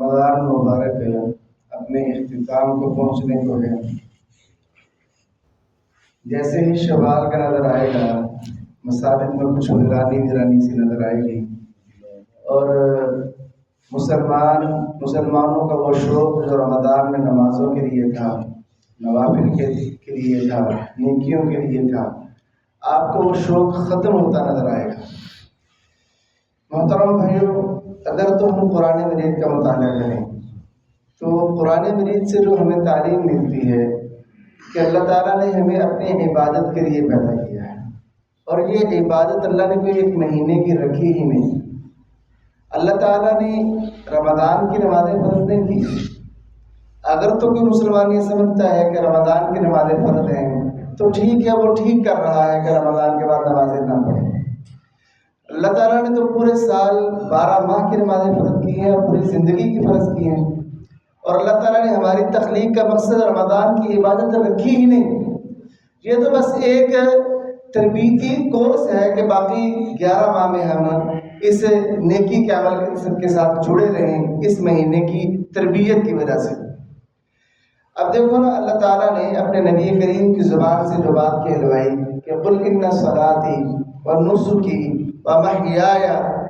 رمضان مبارک اپنے اختتام کو پہنچنے کو ہے۔ جیسے ہی شوال کا نظر آئے گا مساجد میں کچھ ویرانی سی نظر آئے گی، اور مسلمانوں کا وہ شوق جو رمضان میں نمازوں کے لیے تھا، نوافل کے لیے تھا، نیکیوں کے لیے تھا، آپ کو وہ شوق ختم ہوتا نظر آئے گا۔ محترم بھائیو، اگر تو ہم قرآن مجید کا مطالعہ کریں تو قرآن مجید سے جو ہمیں تعلیم ملتی ہے کہ اللہ تعالیٰ نے ہمیں اپنی عبادت کے لیے پیدا کیا ہے، اور یہ عبادت اللہ نے کوئی ایک مہینے کی رکھی ہی نہیں۔ اللہ تعالیٰ نے رمضان کی نمازیں فرض نہیں کی۔ اگر تو کوئی مسلمان یہ سمجھتا ہے کہ رمضان کی نمازیں فرض ہیں تو ٹھیک ہے، وہ ٹھیک کر رہا ہے کہ رمضان کے بعد نمازیں نہ پڑھیں۔ اللہ تعالیٰ نے تو پورے سال 12 ماہ کی نمازیں فرض کی ہیں اور پوری زندگی کی فرض کی ہیں، اور اللہ تعالیٰ نے ہماری تخلیق کا مقصد رمضان کی عبادت رکھی ہی نہیں۔ یہ تو بس ایک تربیتی کورس ہے کہ باقی 11 ماہ میں ہم اس نیکی کے عمل کے ساتھ جڑے رہیں، اس مہینے کی تربیت کی وجہ سے۔ اب دیکھو نا، اللہ تعالیٰ نے اپنے نبی کریم کی زبان سے جو بات کہلوائی کہ قل ان صلاتی ونسکی ومحیای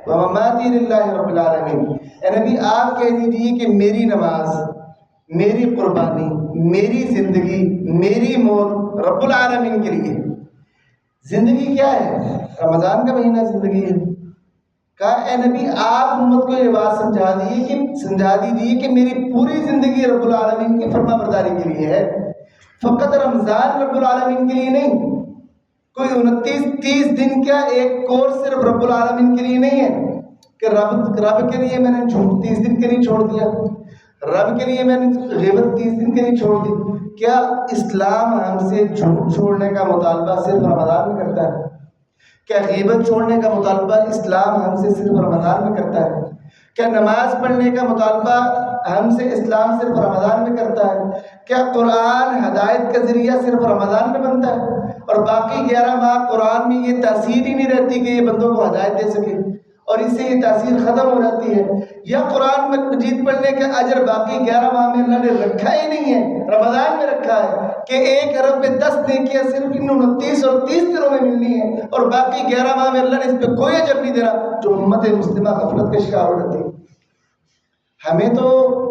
ومماتی للہ رب العالمین، اے نبی آپ کہہ دیجیے کہ میری نماز، میری قربانی، میری زندگی، میری موت رب العالمین کے لیے۔ زندگی کیا ہے؟ رمضان کا مہینہ زندگی ہے۔ کہا اے نبی آپ امت کو یہ بات سمجھا دیجیے کہ میری پوری زندگی رب العالمین کی فرما برداری کے لیے ہے، فقط رمضان رب العالمین کے لیے نہیں۔ کوئی 29-30 دن کیا ایک کورس صرف رب العالمین کے لیے نہیں ہے کہ رب کے لیے میں نے جھوٹ 30 دن کے لیے چھوڑ دیا، رب کے لیے میں نے غیبت 30 دن کے لیے چھوڑ دی۔ کیا اسلام ہم سے جھوٹ چھوڑنے کا مطالبہ صرف رمضان میں کرتا ہے؟ کیا غیبت چھوڑنے کا مطالبہ اسلام ہم سے صرف رمضان میں کرتا ہے؟ کیا نماز پڑھنے کا مطالبہ ہم سے اسلام صرف رمضان میں کرتا ہے؟ کیا قرآن ہدایت کا ذریعہ صرف رمضان میں بنتا ہے اور باقی 11 ماہ قرآن میں یہ تاثیر ہی نہیں رہتی کہ یہ بندوں کو ہدایت دے سکے اور اس سے یہ تاثیر ختم ہو جاتی ہے؟ یا قرآن مجید پڑھنے کا اجر باقی 11 ماہ میں اللہ نے رکھا ہی نہیں ہے، رمضان میں رکھا ہے کہ 1 ارب میں 10 نیکیاں صرف ان 29 اور 30 دنوں میں ملنی ہے، اور باقی 11 ماہ میں اللہ نے اس پہ کوئی اجر نہیں دے رہا، جو امت مسلمہ غفلت کا شکار ہو جاتی ہے۔ ہمیں تو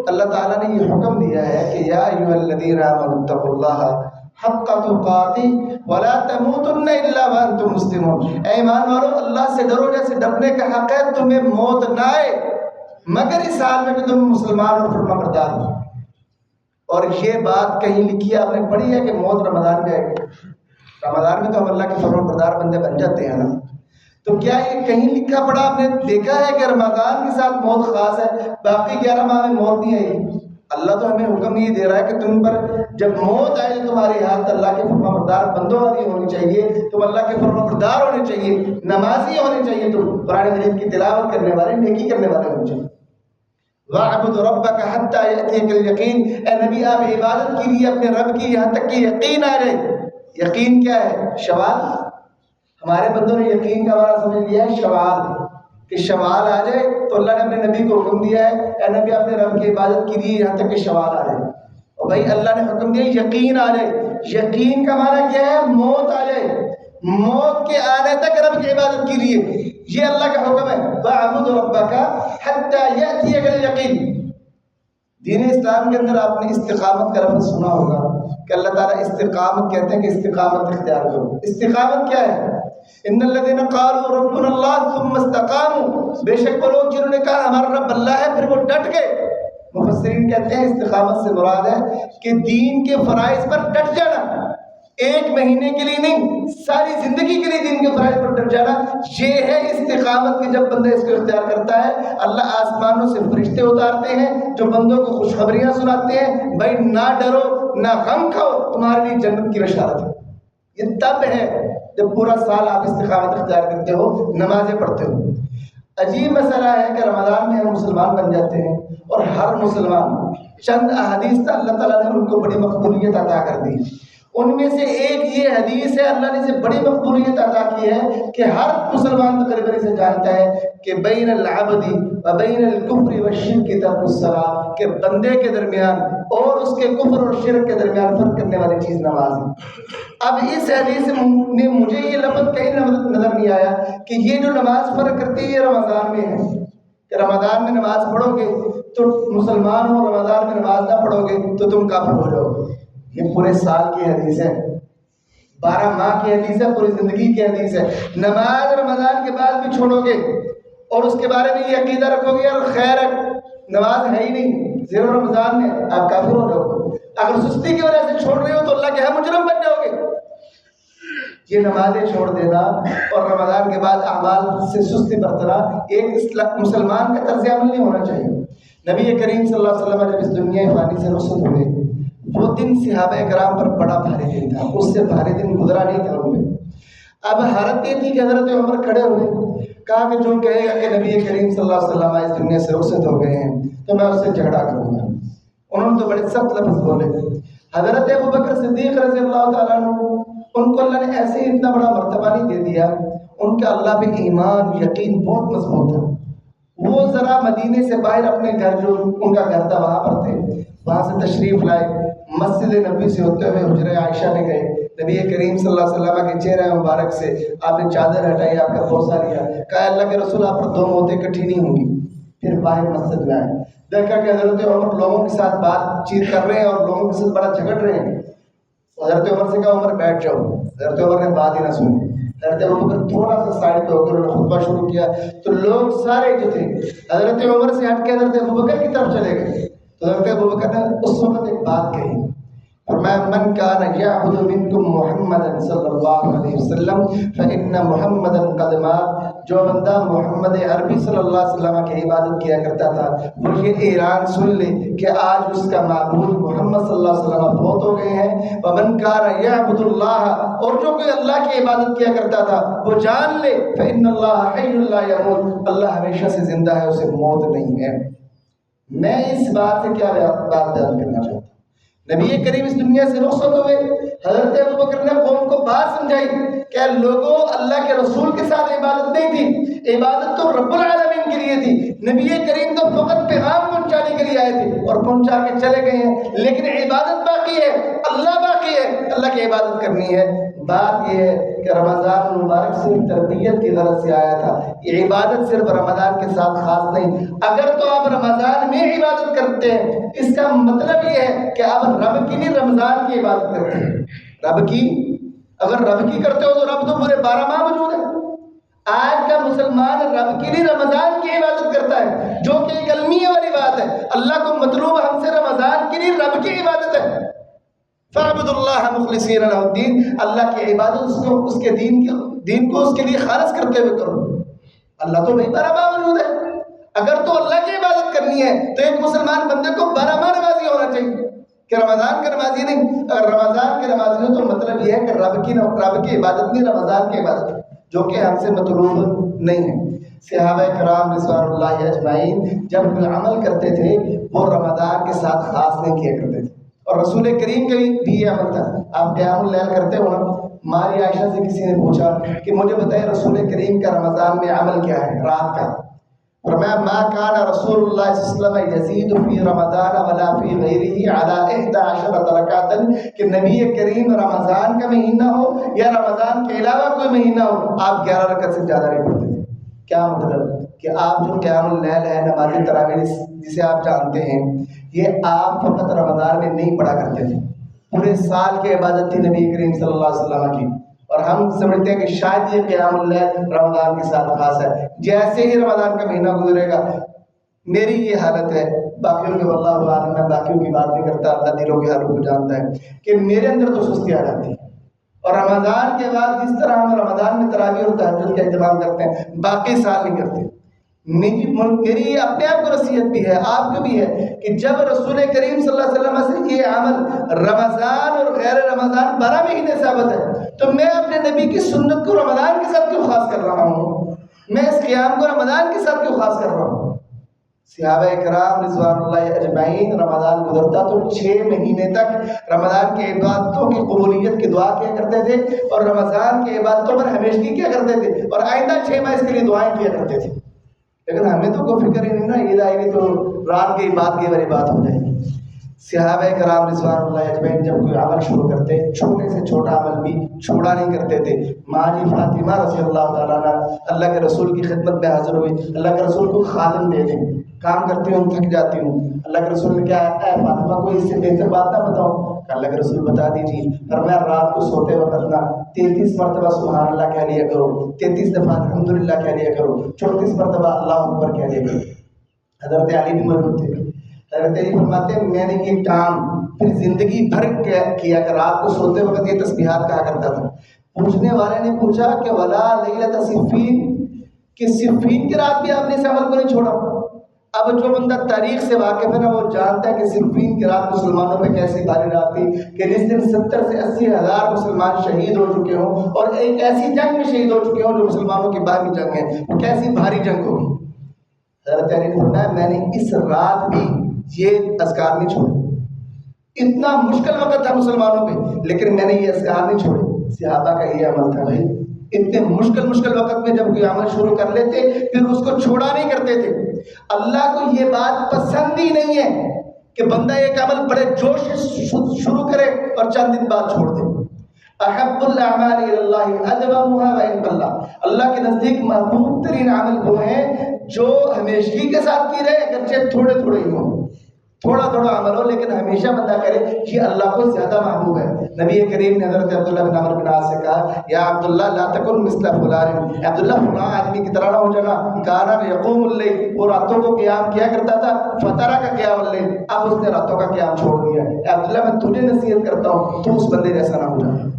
اللہ تعالیٰ نے یہ حکم دیا ہے کہ یا ایھا الذین آمنوا اتقوا اللہ حق تقاتہ ولا تموتن الا وانتم مسلمون، اے ایمان والو اللہ سے ڈرو جیسے ڈرنے کا حق ہے، تمہیں موت نہ آئے مگر اس حال میں کہ تم مسلمان اور فرما بردار ہو۔ اور یہ بات کہیں لکھی ہے، آپ نے پڑھی ہے کہ موت رمضان میں آئے گی؟ رمضان میں تو ہم اللہ کے فرما بردار بندے بن جاتے ہیں نا، تو کیا یہ کہیں لکھا پڑھا آپ نے دیکھا ہے کہ رمضان کے ساتھ موت خاص ہے، باقی 11 ماہ میں موت نہیں آئی؟ اللہ تو ہمیں حکم یہ دے رہا ہے کہ تم پر جب موت آئے تمہاری حالت اللہ کے فرما بردار بندوں والی ہونی چاہیے، تم اللہ کے فرما بردار ہونے چاہیے، نمازی ہونے چاہیے، تم قرآن مجید کی تلاوت کرنے والے، نیکی کرنے والے ہونے چاہیے۔ وَاعْبُدْ رَبَّكَ حَتَّى يَأْتِيَكَ الْيَقِينُ، اے نبی آپ عبادت کیجیے اپنے رب کی یہاں تک کہ یقین آ جائے۔ یقین کیا ہے؟ شوال۔ ہمارے بندوں نے یقین کا معنی سمجھ لیا ہے شوال، کہ شوال آ جائے تو اللہ نے اپنے نبی کو حکم دیا ہے اے نبی اپنے رب کی عبادت کیجیے یہاں تک کہ شوال آ جائے۔ اور بھائی اللہ نے حکم دیا یقین آ جائے، یقین کا معنی کیا ہے؟ موت آ جائے، موت کے آنے تک رب کی عبادت کیجیے، یہ اللہ کا حکم ہے۔ وَاعْبُدْ رَبَّكَ حَتَّى يَأْتِيَكَ الْيَقِينُ۔ دین اسلام کے اندر آپ نے استقامت کا لفظ سنا ہوگا کہ اللہ تعالیٰ استقامت کہتے ہیں کہ استقامت اختیار کرو۔ استقامت کیا ہے؟ ان الذين قالوا ربنا اللہ ثم استقاموا، بے شک وہ لوگ جنہوں نے کہا ہمارا رب اللہ ہے پھر وہ ڈٹ گئے۔ مفسرین کہتے ہیں استقامت سے مراد ہے کہ دین کے فرائض پر ڈٹ جانا، 1 مہینے کے لیے نہیں، ساری زندگی کے لیے دین کے فرائض پر ڈٹ جانا، یہ ہے استقامت۔ کہ جب بندہ اس کو اختیار کرتا ہے اللہ آسمانوں سے فرشتے اتارتے ہیں جو بندوں کو خوشخبریاں سناتے ہیں، بھائی نہ ڈرو نہ غم کھاؤ، تمہارے لیے جنت کی بشارت ہے۔ یہ تب ہے جب پورا سال آپ استقامت اختیار کرتے ہو، نمازیں پڑھتے ہو۔ عجیب مسئلہ ہے کہ رمضان میں ہم مسلمان بن جاتے ہیں اور ہر مسلمان چند احادیث اللہ تعالیٰ نے ان کو بڑی مقبولیت عطا کر دی، ان میں سے ایک یہ حدیث ہے، اللہ نے اسے بڑی مقبولیت عطا کی ہے کہ ہر مسلمان تقریباً اسے جانتا ہے کہ بین العبد و بین الکفر والشرک ترک الصلاۃ، کہ بندے کے درمیان اور اس کے کفر اور شرک کے درمیان فرق کرنے والی چیز نماز ہے۔ اب اس حدیث میں مجھے یہ لفظ کہیں نظر نہیں آیا کہ یہ جو نماز فرق کرتی ہے یہ رمضان میں ہے، کہ رمضان میں نماز پڑھو گے تو مسلمان ہو، رمضان میں نماز نہ پڑھو گے تو تم کافر ہو جاؤ گے۔ یہ پورے سال کی حدیث ہے، 12 ماہ کی حدیث ہے، پوری زندگی کی حدیث ہے۔ نماز رمضان کے بعد بھی چھوڑو گے اور اس کے بارے میں یہ عقیدہ رکھو گے اور خیر نماز ہے ہی نہیں، زیرو رمضان میں، آپ کافر ہو جاؤ گے۔ اگر سستی کی وجہ سے چھوڑ رہے ہو تو اللہ کے ہاں مجرم بن جاؤ گے۔ یہ نمازیں چھوڑ دینا اور رمضان کے بعد اعمال سے سستی برتنا ایک مسلمان کا طرز عمل نہیں ہونا چاہیے۔ نبی کریم صلی اللہ علیہ وسلم جب اس دنیا فانی سے رخصت ہوئے، وہ دن صحابہ کرام پر بڑا بھاری دن تھا، اس سے بھاری دن گزرا نہیں تھا ان پہ۔ اب حالت یہ تھی کہ حضرت عمر کھڑے ہوئے، کہا کہ جو کہے گا کہ نبی کریم صلی اللہ علیہ وسلم اس دنیا سے رخصت ہو گئے ہیں تو میں اس سے جھگڑا کروں گا۔ انہوں نے تو بڑے سخت لفظ بولے۔ حضرت ابوبکر صدیق رضی اللہ تعالیٰ عنہ، ان کو اللہ نے ایسے اتنا بڑا مرتبہ نہیں دے دیا، ان کا اللہ پہ ایمان یقین بہت مضبوط تھا۔ وہ ذرا مدینے سے باہر اپنے گھر، جو ان کا گھر تھا وہاں پر تھے، وہاں سے تشریف لائے، مسجد نبی سے ہوتے ہوئے حجرہ عائشہ میں گئے، نبی کریم صلی اللہ علیہ وسلم کے چہرہ مبارک سے آپ نے چادر ہٹائی، آپ کا بوسہ لیا، کہا اللہ کے رسول آپ پر 2 موتیں اکٹھی نہیں ہوں گی۔ پھر باہر مسجد میں آئے، دیکھا کہ حضرت عمر لوگوں کے ساتھ بات چیت کر رہے ہیں اور لوگوں کے ساتھ بڑا جھگڑ رہے ہیں۔ حضرت عمر سے کہا عمر بیٹھ جاؤ، حضرت عمر نے بات ہی نہ سنی۔ حضرت ابوبکر تھوڑا سا سائڈ پہ ہو کر انہوں نے خطبہ شروع کیا تو لوگ سارے جو تھے حضرت عمر سے ہٹ کے حضرت ابوبکر کی طرف چلے گئے۔ تو حضرت ابوبکر نے اس وقت ایک بات کہی، فرمایا من کان یعبد منکم محمدا صلی اللہ علیہ وسلم فإن محمدا قد مات، جو بندہ محمد عربی صلی اللہ علیہ وسلم کی عبادت کیا کرتا تھا وہ یہ اعلان سن لے کہ آج اس کا معبود محمد صلی اللہ علیہ وسلم فوت ہو گئے ہیں۔ ومن کان یعبد اللہ، اور جو کوئی اللہ کی عبادت کیا کرتا تھا وہ جان لے فإن اللہ حی لا یموت، اللہ ہمیشہ سے زندہ ہے، اسے موت نہیں ہے۔ میں اس بات سے کیا بات بیان کرنا چاہتا ہوں، نبی کریم اس دنیا سے رخصت ہوئے، حضرت ابوبکر نے قوم کو بات سمجھائی کہ لوگوں اللہ کے رسول کے ساتھ عبادت نہیں تھی، عبادت تو رب العالمین کے لیے تھی، نبی کریم تو فقط پیغام پہنچانے کے لیے آئے تھے اور پہنچا کے چلے گئے ہیں، لیکن عبادت باقی ہے، اللہ باقی ہے، اللہ کی عبادت کرنی ہے۔ بات یہ ہے کہ رمضان مبارک صرف تربیت کی غرض سے آیا تھا، یہ عبادت صرف رمضان کے ساتھ خاص نہیں۔ اگر تو آپ رمضان میں عبادت کرتے ہیں اس کا مطلب یہ ہے کہ آپ رب کی نہیں رمضان کی عبادت کرتے ہیں۔ رب کی، اگر رب کی کرتے ہو تو رب تو پورے 12 ماہ موجود ہے۔ آج کا مسلمان رب کی نہیں رمضان کی عبادت کرتا ہے، جو کہ ایک علمیہ والی بات ہے۔ اللہ کو مطلوب ہم سے رمضان کی نہیں رب کی عبادت ہے۔ فَاعْبُدُوا اللَّهَ مُخْلِصِينَ لَهُ الدِّينَ، اللہ کی عبادت اس کے دین کو اس کے لیے خالص کرتے ہوئے کرو۔ اللہ تو بھائی 12 ماہ موجود ہے، اگر تو اللہ کی عبادت کرنی ہے تو ایک مسلمان بندے کو 12 ماہ نمازی ہونا چاہیے کہ رمضان کا نمازی نہیں۔ اگر رمضان کے نمازی ہو تو مطلب یہ ہے کہ رب کی عبادت نہیں، رمضان کی عبادت ہے، جو کہ ہم سے مطلوب نہیں ہے۔ صحابہ کرام رضوان اللہ اجمعین جب کوئی عمل کرتے تھے وہ رمضان کے ساتھ خاص نہیں کیا کرتے تھے، اور رسول کریم کا بھی یہ عمل تھا۔ آپ قیام اللیل کرتے ہو نا، ماری عائشہ سے کسی نے پوچھا کہ مجھے بتائیں رسول کریم کا رمضان میں عمل کیا ہے رات کا؟ فرمایا ما کان رسول اللہ صلی اللہ علیہ وسلم یزید فی رمضان ولا فی غیرہ علی 11 رکعۃ، کہ نبی کریم رمضان کا مہینہ ہو یا رمضان کے علاوہ کوئی مہینہ ہو آپ 11 رکعت سے زیادہ نہیں پڑھتے تھے۔ کیا مطلب کہ آپ جو قیام اللیل ہے، نماز تراویح جسے آپ جانتے ہیں، یہ آپ فقط رمضان میں نہیں پڑھا کرتے تھے، پورے سال کی عبادت تھی نبی کریم صلی اللہ علیہ وسلم کی، اور ہم سمجھتے ہیں کہ شاید یہ قیام اللیل رمضان کے ساتھ خاص ہے۔ جیسے ہی رمضان کا مہینہ گزرے گا، میری یہ حالت ہے، باقیوں کے واللہ عالم، میں باقیوں کی بات نہیں کرتا، اللہ دلوں کے حالوں کو جانتا ہے، کہ میرے اندر تو سستی آ جاتی ہے، اور رمضان کے بعد جس طرح ہم رمضان میں تراویح اور تہجد کا اہتمام کرتے ہیں باقی سال نہیں کرتے۔ میری اپنے آپ کو نصیحت بھی ہے، آپ کو بھی ہے، کہ جب رسول کریم صلی اللہ علیہ وسلم سے یہ عمل رمضان اور غیر رمضان 12 مہینے ثابت ہے، تو میں اپنے نبی کی سنت کو رمضان کے ساتھ کیوں خاص کر رہا ہوں؟ میں اس قیام کو رمضان کے ساتھ کیوں خاص کر رہا ہوں؟ صحابہ کرام رضوان اللہ اجمعین رمضان گزرتا تو 6 مہینے تک رمضان کے عبادتوں کی قبولیت کی دعا کیا کرتے تھے، اور رمضان کے عبادتوں پر ہمیشگی کیا کرتے تھے، اور آئندہ 6 ماہ اس کے لیے دعائیں کیا کرتے تھے. لیکن ہمیں تو کوئی فکر ہی نہیں نا، عید آئے گی تو رات کی بات کی بڑی بات ہو جائے گی. صحابہ کرام رضوان اللہ اجمعین جب کوئی عمل شروع کرتے، چھوٹے سے چھوٹا عمل بھی چھوڑا نہیں کرتے تھے. ماں جی فاطمہ رضی اللہ تعالیٰ عنہ اللہ کے رسول کی خدمت میں حاضر ہوئی، اللہ کے رسول کو خادم دے دیں، کام کرتی ہوں تھک جاتی ہوں. اللہ کے رسول نے کیا ہے فاطمہ کو اس سے بہتر بات نہ بتاؤں؟ اللہ کے رسول بتا دیجیے. فرمایا رات کو سوتے وقت نا 33 مرتبہ سبحان اللہ کہہ لیا کرو، 33 دفعہ الحمدللہ کہہ لیا کرو، 34 مرتبہ اللہ اکبر کہہ لیا کرو. حضرت علی بھی موجود تھے. حضرت علی فرماتے ہیں میں نے یہ کام پھر زندگی بھر کیا کہ رات کو سوتے وقت یہ تسبیحات کہا کرتا تھا. پوچھنے والے نے پوچھا کہ ولا لیلۃ صفین، کہ صفین کی رات بھی آپ نے اس عمل کو نہیں چھوڑا. اب جو بندہ تاریخ سے واقف ہے نا وہ جانتا ہے کہ صفین کی رات مسلمانوں پہ کیسی بھاری رات تھی کہ جس دن 70 سے 80 ہزار مسلمان شہید ہو چکے ہوں، اور ایک ایسی جنگ میں شہید ہو چکے ہوں جو مسلمانوں کی باہمی جنگ ہے. وہ کیسی بھاری جنگ ہوگی. حضرت علی نے فرمایا میں نے اس رات بھی یہ اذکار نہیں چھوڑے. اتنا مشکل وقت تھا مسلمانوں پہ لیکن میں نے یہ اذکار نہیں چھوڑے. صحابہ کا یہ عمل تھا بھائی. اتنے مشکل وقت میں جب کوئی عمل شروع کر لیتے پھر اس کو چھوڑا نہیں کرتے تھے. اللہ کو یہ بات پسند ہی نہیں ہے کہ بندہ ایک عمل بڑے جوش سے شروع کرے اور چند دن بعد چھوڑ دے. احب الاعمال الی اللہ ادومها وان قل. اللہ کے نزدیک محبوب ترین عمل وہ ہیں جو ہمیشگی کے ساتھ کی رہے، اگرچہ تھوڑے تھوڑے ہی ہوں، تھوڑا تھوڑا عمل ہو لیکن ہمیشہ بندہ کرے، یہ اللہ کو زیادہ محبوب ہے. نبی کریم نے حضرت عبداللہ بن عمرو بن عاص سے کہا یا عبداللہ لا تکن مثل فلان، عبداللہ فلاں آدمی کی طرح نہ ہو جانا. کان یقوم اللیل، وہ راتوں کو قیام کیا کرتا تھا. فترہ کا قیام اللیل، اب اس نے راتوں کا قیام چھوڑ دیا. عبداللہ میں تجھے نصیحت کرتا ہوں تو اس بندے جیسا نہ ہو جانا.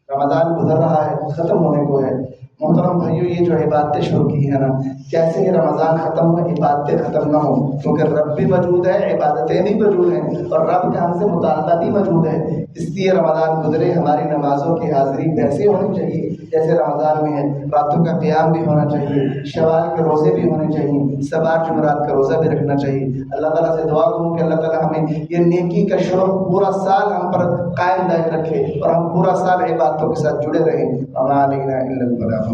رمضان گزر رہا ہے، ختم ہونے کو ہے. محترم بھائیو یہ جو عبادتیں شروع کی ہیں نا، کیسے یہ رمضان ختم ہو عبادتیں ختم نہ ہوں، کیونکہ رب بھی موجود ہے، عبادتیں بھی موجود ہیں، اور رب کا ہم سے مطالبہ بھی موجود ہے. اس لیے رمضان گزرے ہماری نمازوں کی حاضری ویسے ہونی چاہیے جیسے رمضان میں ہے. راتوں کا قیام بھی ہونا چاہیے، شوال کے روزے بھی ہونے چاہیے، سبات جمعرات کا روزہ بھی رکھنا چاہیے. اللہ تعالیٰ سے دعا کروں کہ اللہ تعالیٰ ہمیں یہ نیکی کا شوق پورا سال ہم پر قائم دائم رکھے اور ہم پورا سال عبادتوں کے ساتھ جڑے رہیں. وما علینا الا البلاغ.